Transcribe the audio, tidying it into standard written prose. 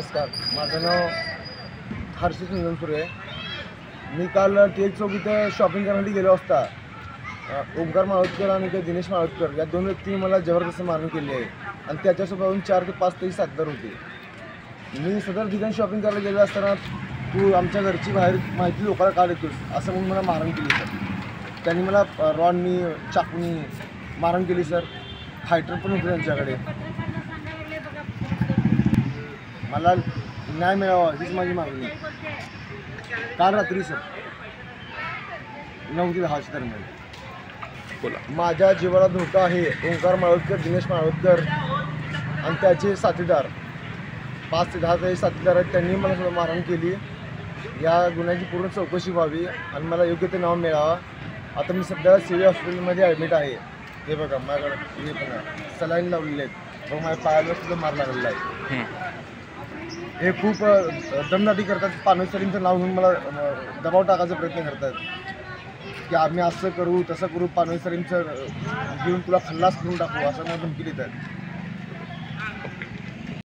नमस्कार, माझं नाव हर्षित निंगनपुरे. मी काल टेक चौक इथं शॉपिंग करण्यासाठी गेलो असता ओंकार माळोदकर आणि दिनेश माळोदकर या दोन व्यक्तींनी मला जबरदस्त मारहाण केली आहे आणि त्याच्यासोबत 4 ते 5 तरी साथीदार होते. मी सदर ठिकाणी शॉपिंग करायला गेलो असताना तू आमच्या घरची बाहेर माहिती लोकांना का देतोस असं म्हणून मला मारहाण केली सर. त्यांनी मला रॉडनी चाकूनी मारहाण केली सर. फायटर पण होते त्यांच्याकडे. मला न्याय मिळावा हीच माझी मागणी. काल रात्री सर 9 ते 10 दरम्यान बोला. माझ्या जीवाला धोका आहे. ओंकार माळोदकर, दिनेश माळोदकर आणि त्याचे साथीदार 5 ते 10 तरी साथीदार आहेत. त्यांनी मला सुद्धा मारहाण केली. या गुन्ह्याची पूर्ण चौकशी व्हावी आणि मला योग्य ते नाव मिळावा. आता मी सध्या सिव्हिल हॉस्पिटलमध्ये ॲडमिट आहे. हे बघा माझ्याकडे हे पण सलाईन लावलेले आहेत. मग माझ्या पायाला सुद्धा मार लागलेला आहे. हे खूप दमदाटी करतात. पानवेसरींचं नाव घेऊन मला दबाव टाकायचा प्रयत्न करतात की आम्ही असं करू तसं करू, पानवेसरींचं घेऊन तुला खल्लास करून टाकू असं मला धमकी देतात.